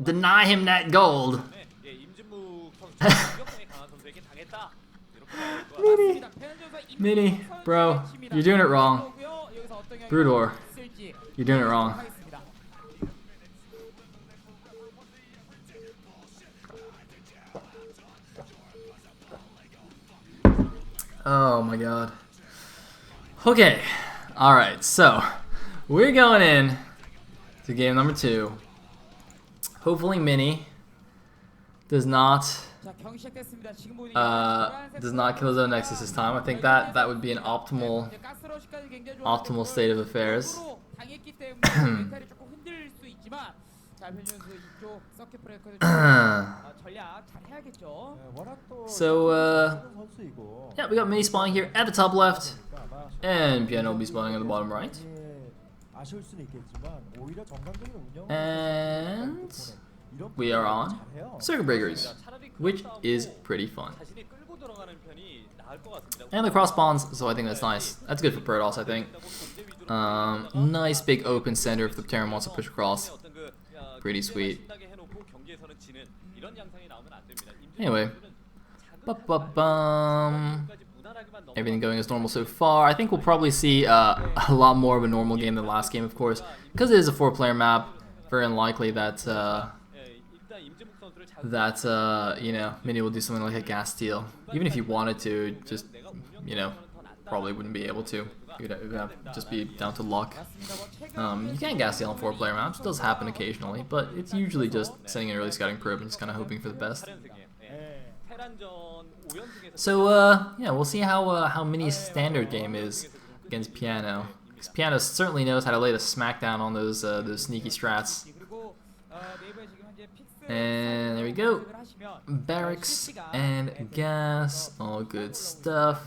Deny him that gold. Mini, bro, you're doing it wrong. Brudor, you're doing it wrong. Oh my god. Okay, alright, so we're going in to game number 2. Hopefully Mini does not kill his own Nexus this time. I think that would be an optimal state of affairs. So yeah, we got Mini spawning here at the top left, and PianO will be spawning at the bottom right. And we are on Circuit Breakers, which is pretty fun. And the cross spawns, so I think that's nice. That's good for Protoss, I think. Nice big open center if the Terran wants to push across. Pretty sweet. Anyway. Everything going as normal so far. I think we'll probably see a lot more of a normal game than the last game, of course. Because it is a 4-player map, very unlikely that, you know, Mini will do something like a gas steal. Even if he wanted to, just, you know, probably wouldn't be able to. It would have just be down to luck. You can gas steal on 4-player maps. It does happen occasionally, but it's usually just sending an early scouting probe and just kind of hoping for the best. So yeah, we'll see how Mini's standard game is against PianO. Because PianO certainly knows how to lay the smackdown on those sneaky strats. And there we go. Barracks and gas, all good stuff.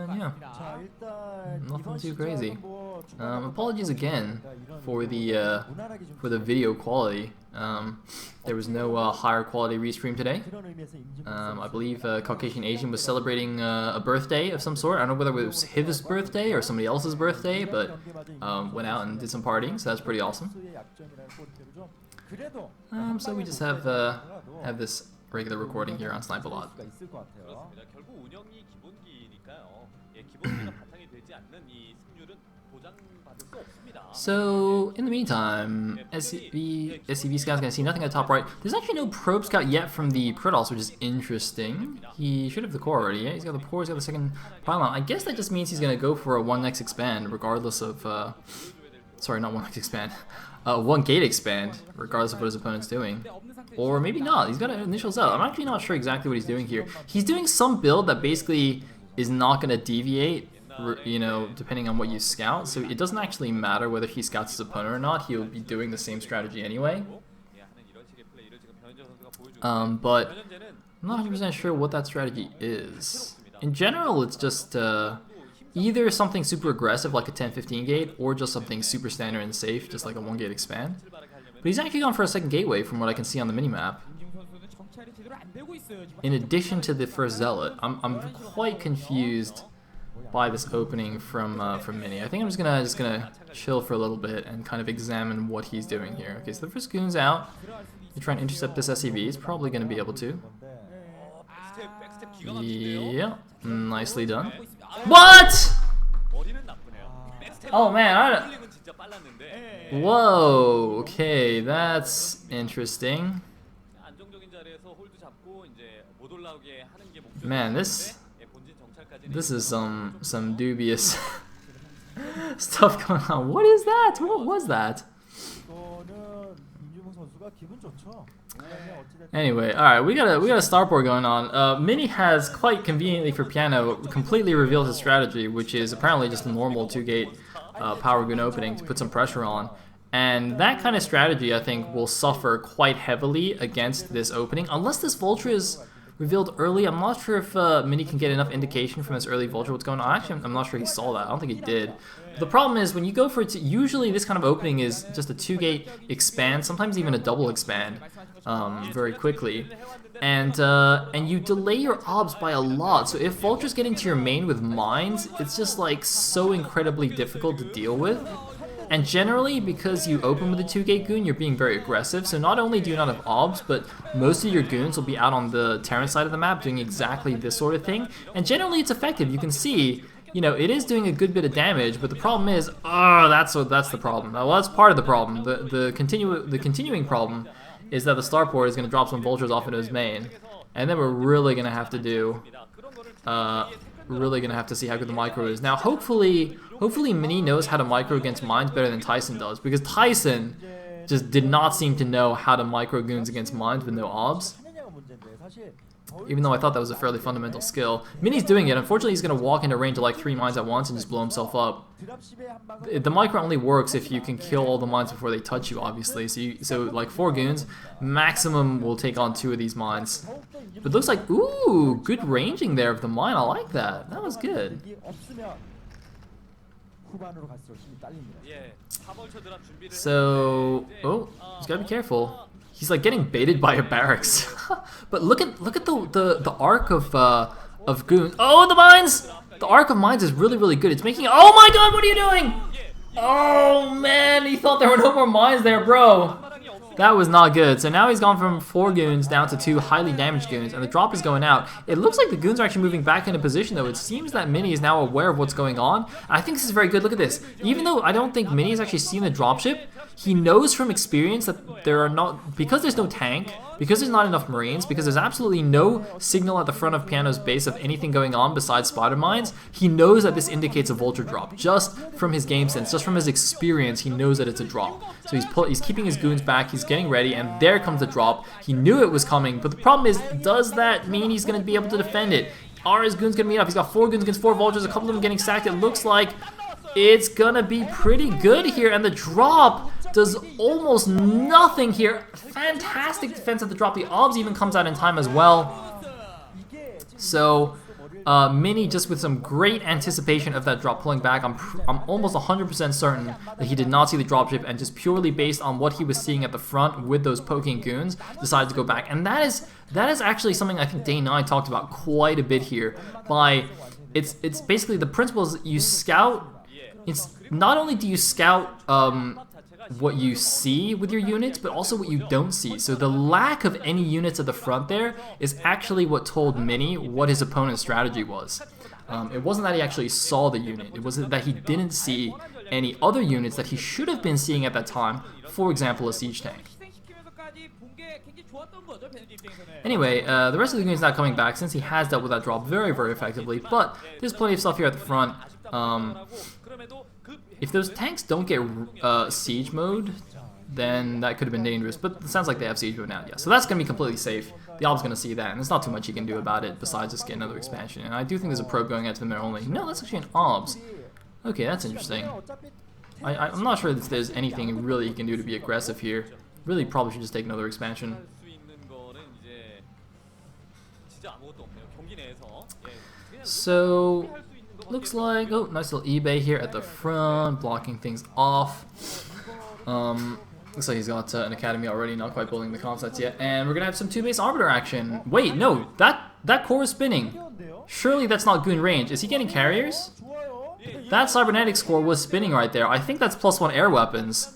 Yeah, nothing too crazy. Apologies again for the video quality. There was no higher quality restream today. I believe Caucasian Asian was celebrating a birthday of some sort. I don't know whether it was his birthday or somebody else's birthday, but went out and did some partying, so that's pretty awesome. So we just have this regular recording here on Snipe a Lot. So, in the meantime, SCV Scout's gonna see nothing at the top right. There's actually no probe scout yet from the Protoss, which is interesting. He should have the core already, yeah? He's got the core, he's got the second pylon. I guess that just means he's gonna go for a 1x expand, regardless of, sorry, not 1x expand. 1 gate expand, regardless of what his opponent's doing. Or maybe not, he's got an initial out. I'm actually not sure exactly what he's doing here. He's doing some build that basically is not gonna deviate, you know, depending on what you scout, so it doesn't actually matter whether he scouts his opponent or not, he'll be doing the same strategy anyway. But I'm not 100% sure what that strategy is. In general, it's just either something super aggressive like a 10-15 gate, or just something super standard and safe, just like a 1 gate expand. But he's actually gone for a second gateway from what I can see on the minimap. In addition to the first Zealot, I'm quite confused by this opening from Mini. I think I'm just gonna chill for a little bit and kind of examine what he's doing here. Okay, so the first goon's out. You try and intercept this SCV. He's probably gonna be able to. Yeah, nicely done. What? Oh man, whoa. Okay, that's interesting. Man, this is some dubious stuff going on. What is that? What was that? Anyway, alright, we got a starport going on. Mini has, quite conveniently for PianO, completely revealed his strategy, which is apparently just a normal 2-gate power goon opening to put some pressure on. And that kind of strategy, I think, will suffer quite heavily against this opening, unless this Vulture is revealed early. I'm not sure if Mini can get enough indication from this early Vulture what's going on. Actually, I'm not sure he saw that. I don't think he did. But the problem is, when you go for it, usually this kind of opening is just a 2-gate expand, sometimes even a double expand, very quickly. And you delay your obs by a lot. So if Vultures get into your main with mines, it's just like so incredibly difficult to deal with. And generally, because you open with a 2-gate goon, you're being very aggressive. So not only do you not have obs, but most of your goons will be out on the Terran side of the map doing exactly this sort of thing. And generally it's effective. You can see, you know, it is doing a good bit of damage, but the problem is, that's the problem. Well, that's part of the problem. The continuing problem is that the starport is going to drop some vultures off into his main. And then we're really going to have to do, see how good the micro is. Now, hopefully Mini knows how to micro against mines better than Tyson does, because Tyson just did not seem to know how to micro goons against mines with no obs. Even though I thought that was a fairly fundamental skill. Mini's doing it. Unfortunately, he's going to walk into range of like 3 mines at once and just blow himself up. The micro only works if you can kill all the mines before they touch you, obviously. So like 4 goons, maximum will take on 2 of these mines. But it looks like, ooh, good ranging there of the mine. I like that. That was good. So, oh, he's got to be careful. He's like getting baited by a barracks. But look at the arc of goons. Oh, the mines! The arc of mines is really good. It's making. Oh my God! What are you doing? Oh man, he thought there were no more mines there, bro. That was not good. So now he's gone from 4 goons down to 2 highly damaged goons, and the drop is going out. It looks like the goons are actually moving back into position, though. It seems that Mini is now aware of what's going on. And I think this is very good. Look at this. Even though I don't think Mini has actually seen the dropship, he knows from experience that there are not, because there's no tank, because there's not enough Marines, because there's absolutely no signal at the front of PianO's base of anything going on besides spider mines, he knows that this indicates a vulture drop. Just from his game sense, just from his experience, he knows that it's a drop. So he's keeping his goons back, he's getting ready, and there comes the drop. He knew it was coming, but the problem is, does that mean he's going to be able to defend it? Are his goons going to meet up? He's got 4 goons against 4 vultures, a couple of them getting sacked. It looks like it's going to be pretty good here, and the drop does almost nothing here. Fantastic defense at the drop. The obs even comes out in time as well. So Mini, just with some great anticipation of that drop pulling back, I'm almost 100% certain that he did not see the dropship, and just purely based on what he was seeing at the front with those poking goons, decided to go back. And that is actually something I think Day 9 talked about quite a bit here. It's basically the principle is you scout. It's not only do you scout what you see with your units, but also what you don't see. So the lack of any units at the front there is actually what told Mini what his opponent's strategy was. It wasn't that he actually saw the unit, it was that he didn't see any other units that he should have been seeing at that time, for example a siege tank. Anyway, the rest of the game is not coming back since he has dealt with that drop very effectively, but there's plenty of stuff here at the front. If those tanks don't get siege mode, then that could have been dangerous, but it sounds like they have siege mode now, yeah. So that's going to be completely safe. The Ob's going to see that, and there's not too much he can do about it besides just get another expansion. And I do think there's a probe going out to the mirror only. No, that's actually an Obs. Okay, that's interesting. I'm not sure that there's anything really he can do to be aggressive here. Really probably should just take another expansion. So, looks like, oh, nice little eBay here at the front, blocking things off. Looks like he's got an academy already, not quite building the comp sets yet. And we're gonna have some 2-base arbiter action. Wait, no, that core is spinning. Surely that's not goon range. Is he getting carriers? That cybernetics core was spinning right there. I think that's +1 air weapons.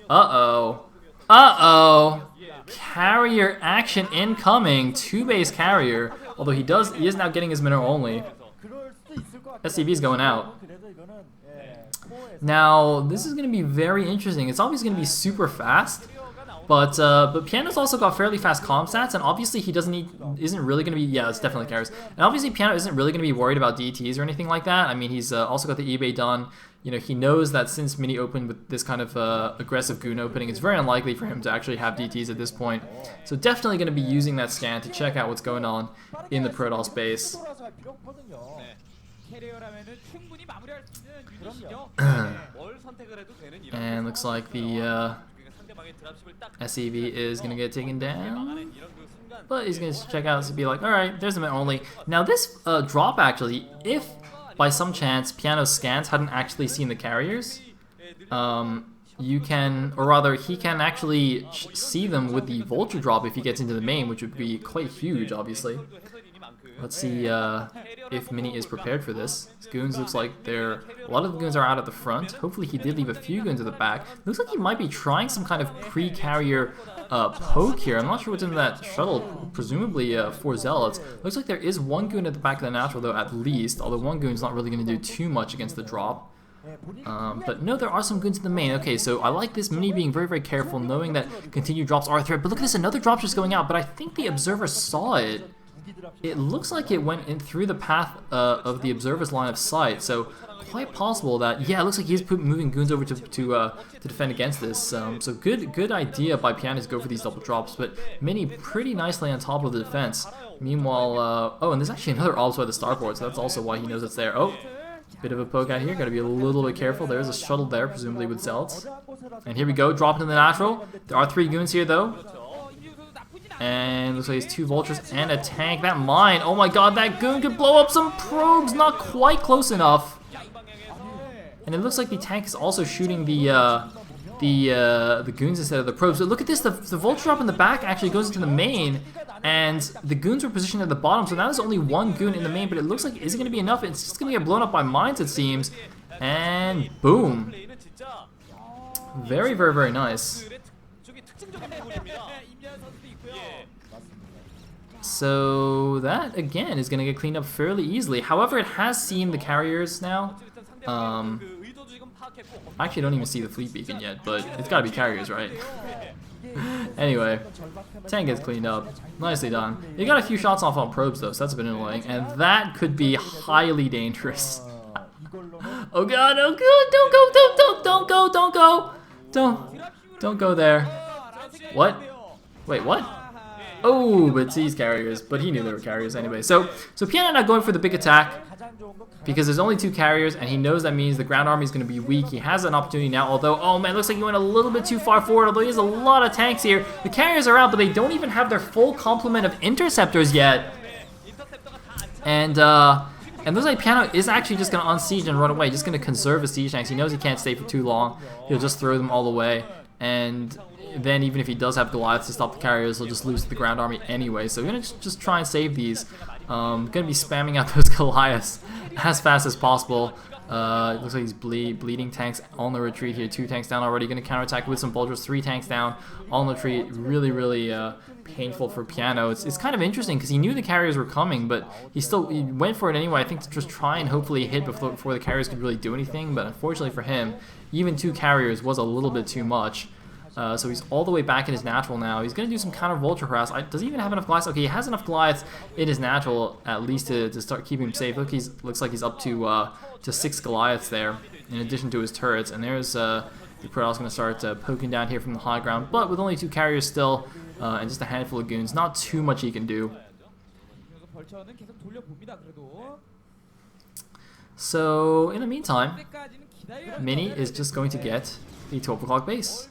Uh-oh. Uh-oh. Carrier action incoming. 2-base carrier. Although he is now getting his mineral only. SCV's going out. Now, this is going to be very interesting. It's obviously going to be super fast, but PianO's also got fairly fast comm stats, and obviously he isn't really going to be, yeah, it's definitely carries. And obviously PianO isn't really going to be worried about DTs or anything like that. I mean, he's also got the eBay done. You know, he knows that since Mini opened with this kind of aggressive goon opening, it's very unlikely for him to actually have DTs at this point. So definitely going to be using that scan to check out what's going on in the Protoss base. And looks like the SCV is going to get taken down. But he's going to check out to be like, alright, there's a minute only. Now this drop actually, if by some chance PianO's scans hadn't actually seen the carriers, you can, or rather he can actually see them with the vulture drop if he gets into the main, which would be quite huge obviously. Let's see, if Mini is prepared for this. His goons looks like a lot of the goons are out at the front. Hopefully he did leave a few goons at the back. Looks like he might be trying some kind of pre-carrier poke here. I'm not sure what's in that shuttle, presumably for Zealots. Looks like there is one goon at the back of the natural though, at least, although one goon's not really going to do too much against the drop. But no, there are some goons in the main. Okay, so I like this Mini being very, very careful, knowing that continued drops are a threat. But look at this, another drop just going out, but I think the observer saw it. It looks like it went in through the path of the observer's line of sight, so quite possible that, yeah, it looks like he's moving goons over to defend against this. So good idea by PianO to go for these double drops, but Mini pretty nicely on top of the defense. Meanwhile, oh, and there's actually another obs by the starport, so that's also why he knows it's there. Oh, bit of a poke out here, gotta be a little bit careful. There's a shuttle there, presumably with Zealots. And here we go, dropping in the natural. There are 3 goons here though. And looks like he's 2 vultures and a tank. That mine, oh my god, that goon could blow up some probes. Not quite close enough. And it looks like the tank is also shooting the goons instead of the probes. But look at this, the vulture drop in the back actually goes into the main, and the goons were positioned at the bottom. So now there's only 1 goon in the main, but it looks like, is it going to be enough? It's just going to get blown up by mines, it seems. And boom. Very, very, very nice. So that again is going to get cleaned up fairly easily. However, it has seen the carriers now. I actually don't even see the fleet beacon yet, but it's got to be carriers, right? Anyway, tank gets cleaned up. Nicely done. You got a few shots off on probes though, so that's a bit annoying, and that could be highly dangerous. Oh god, oh god, don't go there. What? Wait, what? Oh, but these carriers, but he knew they were carriers anyway. So PianO not going for the big attack because there's only 2 carriers, and he knows that means the ground army is going to be weak. He has an opportunity now, although, oh man, looks like he went a little bit too far forward, although he has a lot of tanks here. The carriers are out, but they don't even have their full complement of interceptors yet. And looks like PianO is actually just going to unsiege and run away, just going to conserve his siege tanks. He knows he can't stay for too long. He'll just throw them all away, and then even if he does have Goliaths to stop the carriers, he'll just lose to the ground army anyway. So we're going to just try and save these. Going to be spamming out those Goliaths as fast as possible. Looks like he's bleeding tanks on the retreat here. 2 tanks down already. Going to counterattack with some bulgers. 3 tanks down on the retreat. Really, really painful for PianO. It's kind of interesting because he knew the carriers were coming, but he went for it anyway. I think to just try and hopefully hit before the carriers could really do anything. But unfortunately for him, even 2 carriers was a little bit too much. So he's all the way back in his natural now. He's going to do some counter vulture harass. Does he even have enough Goliaths? Okay, he has enough Goliaths in his natural at least to start keeping him safe. Look, looks like he's up to 6 Goliaths there in addition to his turrets. And there's the Protoss going to start poking down here from the high ground, but with only 2 carriers still and just a handful of goons, not too much he can do. So in the meantime, Mini is just going to get the 12 o'clock base.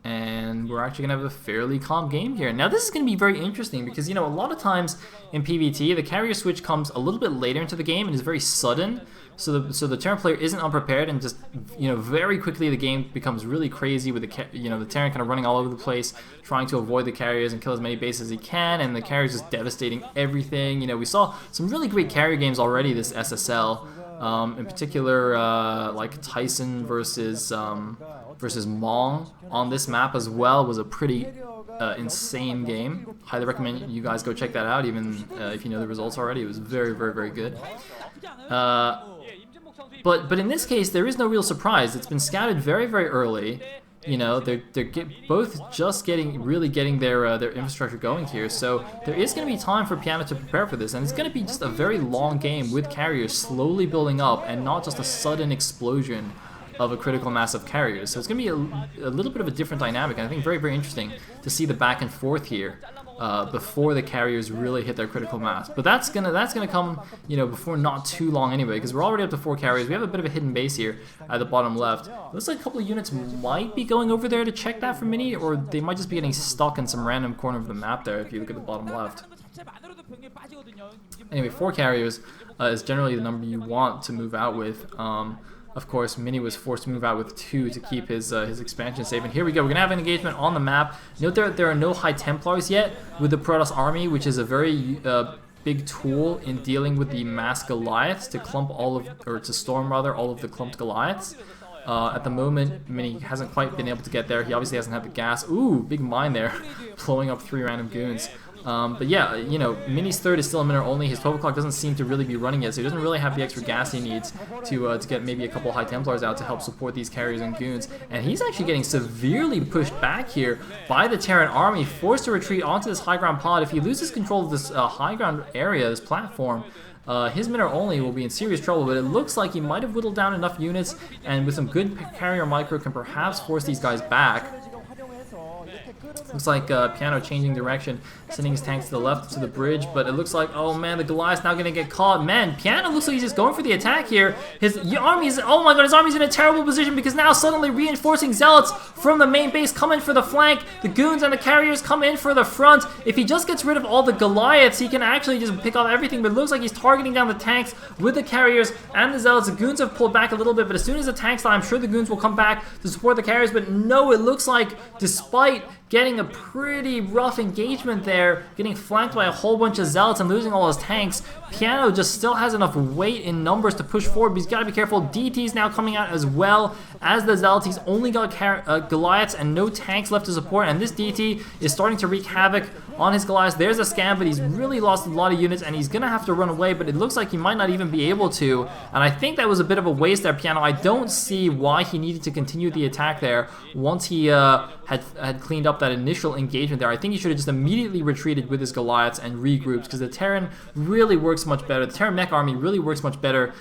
And we're actually going to have a fairly calm game here. Now this is going to be very interesting because, you know, a lot of times in PvT, the carrier switch comes a little bit later into the game and is very sudden. So the Terran player isn't unprepared, and just, you know, very quickly the game becomes really crazy with the Terran kind of running all over the place, trying to avoid the carriers and kill as many bases as he can, and the carriers just devastating everything. You know, we saw some really great carrier games already this SSL. In particular, like Tyson versus Mong on this map as well was a pretty insane game. Highly recommend you guys go check that out, even if you know the results already. It was very, very, very good. But in this case, there is no real surprise. It's been scouted very, very early. You know, they're both just really getting their infrastructure going here. So there is going to be time for PianO to prepare for this, and it's going to be just a very long game with carriers slowly building up, and not just a sudden explosion of a critical mass of carriers. So it's going to be a little bit of a different dynamic, and I think very, very interesting to see the back and forth here before the carriers really hit their critical mass. But that's gonna come, you know, before not too long anyway, because we're already up to 4 carriers. We have a bit of a hidden base here at the bottom left. Looks like a couple of units might be going over there to check that for Mini, or they might just be getting stuck in some random corner of the map there if you look at the bottom left. Anyway, 4 carriers is generally the number you want to move out with. Of course, Mini was forced to move out with 2 to keep his expansion safe. And here we go. We're going to have an engagement on the map. Note there are no High Templars yet with the Protoss army, which is a very big tool in dealing with the mass Goliaths to clump to storm rather all of the clumped Goliaths. At the moment, Mini hasn't quite been able to get there. He obviously hasn't had the gas. Ooh, big mine there, blowing up 3 random goons. But yeah, you know, Mini's third is still a minute only. His 12 o'clock doesn't seem to really be running yet, so he doesn't really have the extra gas he needs to get maybe a couple High Templars out to help support these carriers and goons. And he's actually getting severely pushed back here by the Terran army, forced to retreat onto this high ground pod. If he loses control of this high ground area, this platform, his minute only will be in serious trouble, but it looks like he might have whittled down enough units, and with some good carrier micro can perhaps force these guys back. Looks like PianO changing direction, sending his tanks to the left to the bridge, but it looks like, oh man, the Goliath's now going to get caught. Man, PianO looks like he's just going for the attack here. His army's, oh my god, his army's in a terrible position because now suddenly reinforcing zealots from the main base come in for the flank. The goons and the carriers come in for the front. If he just gets rid of all the Goliaths, he can actually just pick off everything, but it looks like he's targeting down the tanks with the carriers and the zealots. The goons have pulled back a little bit, but as soon as the tanks die, I'm sure the goons will come back to support the carriers, but no, it looks like despite getting a pretty rough engagement there, getting flanked by a whole bunch of zealots and losing all his tanks, PianO just still has enough weight in numbers to push forward, but he's got to be careful. DT's now coming out as well as the zealots. He's only got Goliaths and no tanks left to support, and this DT is starting to wreak havoc on his Goliaths. There's a scam, but he's really lost a lot of units, and he's going to have to run away, but it looks like he might not even be able to, and I think that was a bit of a waste there, PianO. I don't see why he needed to continue the attack there once he had cleaned up that initial engagement there. I think he should have just immediately retreated with his Goliaths and regrouped, because the Terran really works much better. The Terran mech army really works much better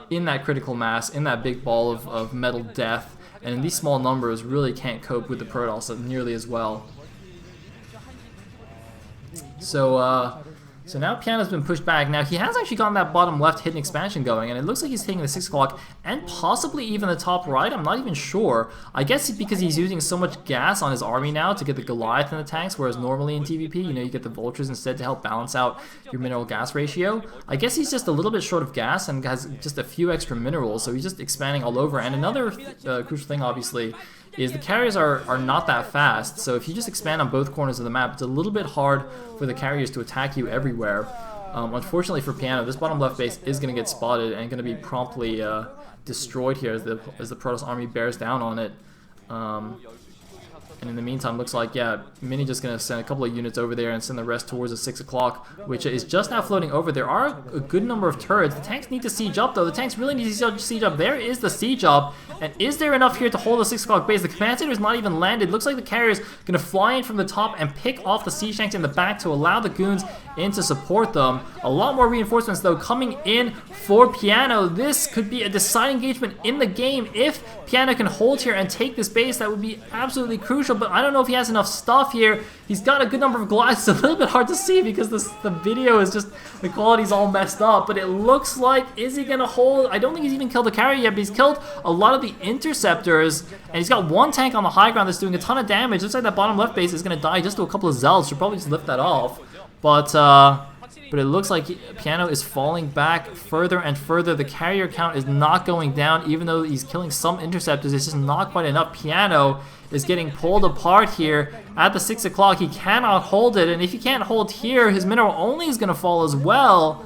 in that critical mass, in that big ball of metal death, and in these small numbers really can't cope with the Protoss nearly as well. So now PianO's been pushed back. Now he has actually gotten that bottom left hidden expansion going, and it looks like he's taking the 6 o'clock and possibly even the top right. I'm not even sure. I guess because he's using so much gas on his army now to get the Goliath and the tanks, whereas normally in TVP, you know, you get the Vultures instead to help balance out your mineral gas ratio. I guess he's just a little bit short of gas and has just a few extra minerals, so he's just expanding all over. And another crucial thing, obviously, is the carriers are not that fast, so if you just expand on both corners of the map, it's a little bit hard for the carriers to attack you everywhere. Unfortunately for PianO, this bottom left base is going to get spotted and going to be promptly destroyed here as the Protoss army bears down on it. And in the meantime, looks like, yeah, Mini just going to send a couple of units over there and send the rest towards the 6 o'clock, which is just now floating over. There are a good number of turrets. The tanks need to siege up, though. The tanks really need to siege up. There is the siege up. And is there enough here to hold the 6 o'clock base? The command center is not even landed. Looks like the carrier is going to fly in from the top and pick off the siege tanks in the back to allow the goons in to support them. A lot more reinforcements, though, coming in for PianO. This could be a deciding engagement in the game. If PianO can hold here and take this base, that would be absolutely crucial, but I don't know if he has enough stuff here. He's got a good number of Goliaths. It's a little bit hard to see because the video is just, the quality's all messed up, but it looks like, is he going to hold? I don't think he's even killed the carrier yet, but he's killed a lot of the interceptors, and he's got one tank on the high ground that's doing a ton of damage. Looks like that bottom left base is going to die just to a couple of zealots. Should probably just lift that off, but it looks like PianO is falling back further and further. The carrier count is not going down, even though he's killing some interceptors. It's just not quite enough. PianO is getting pulled apart here at the 6 o'clock. He cannot hold it, and if he can't hold here, his mineral only is going to fall as well.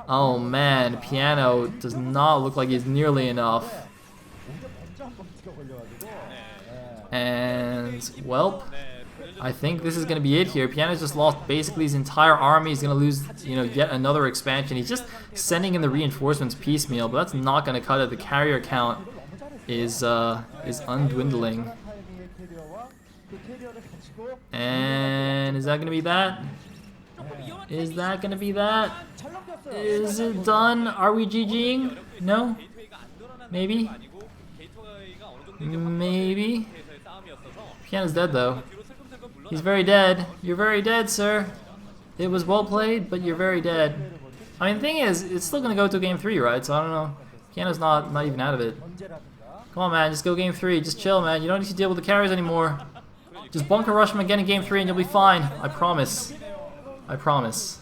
Oh man, PianO does not look like he's nearly enough. And, welp, I think this is going to be it here. PianO's just lost basically his entire army. He's going to lose, you know, yet another expansion. He's just sending in the reinforcements piecemeal, but that's not going to cut it. The carrier count is undwindling. And is that going to be that? Is that going to be that? Is it done? Are we GGing? No? Maybe? Maybe? PianO's dead though. He's very dead. You're very dead, sir. It was well played, but you're very dead. I mean, the thing is, it's still going to go to game 3, right? So I don't know. PianO's not even out of it. Come on, man. Just go game 3. Just chill, man. You don't need to deal with the carriers anymore. Just bunker rush them again in game 3 and you'll be fine. I promise. I promise.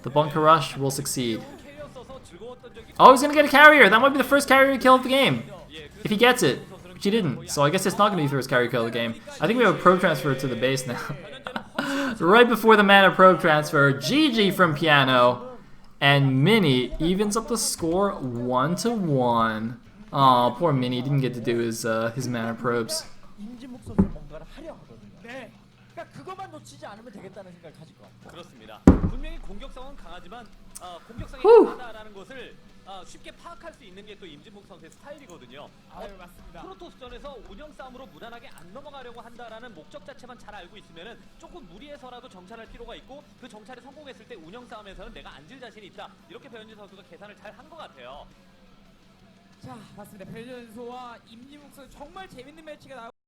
The bunker rush will succeed. Oh, he's going to get a carrier. That might be the first carrier kill of the game. If he gets it. But he didn't. So I guess it's not going to be the first carrier kill of the game. I think we have a probe transfer to the base now. Right before the mana probe transfer, GG from PianO. And Mini evens up the score 1-1. Aw, poor Mini didn't get to do his mana probes. 임진묵 선수 뭔가를 하려 하거든요. 네. 그러니까 그것만 놓치지 않으면 되겠다는 생각을 가질 것 같아요. 그렇습니다. 분명히 공격성은 강하지만 공격성이 강하다라는 것을 쉽게 파악할 수 있는 게 또 임진묵 선수의 스타일이거든요. 아유, 맞습니다. 프로토스전에서 운영 싸움으로 무난하게 안 넘어가려고 한다라는 목적 자체만 잘 알고 있으면은 조금 무리해서라도 정찰할 필요가 있고 그 정찰에 성공했을 때 운영 싸움에서는 내가 앉을 자신이 있다. 이렇게 배현진 선수가 계산을 잘 한 것 같아요. 자, 맞습니다. 배현소와 임진묵 선수 정말 재밌는 매치가 나오고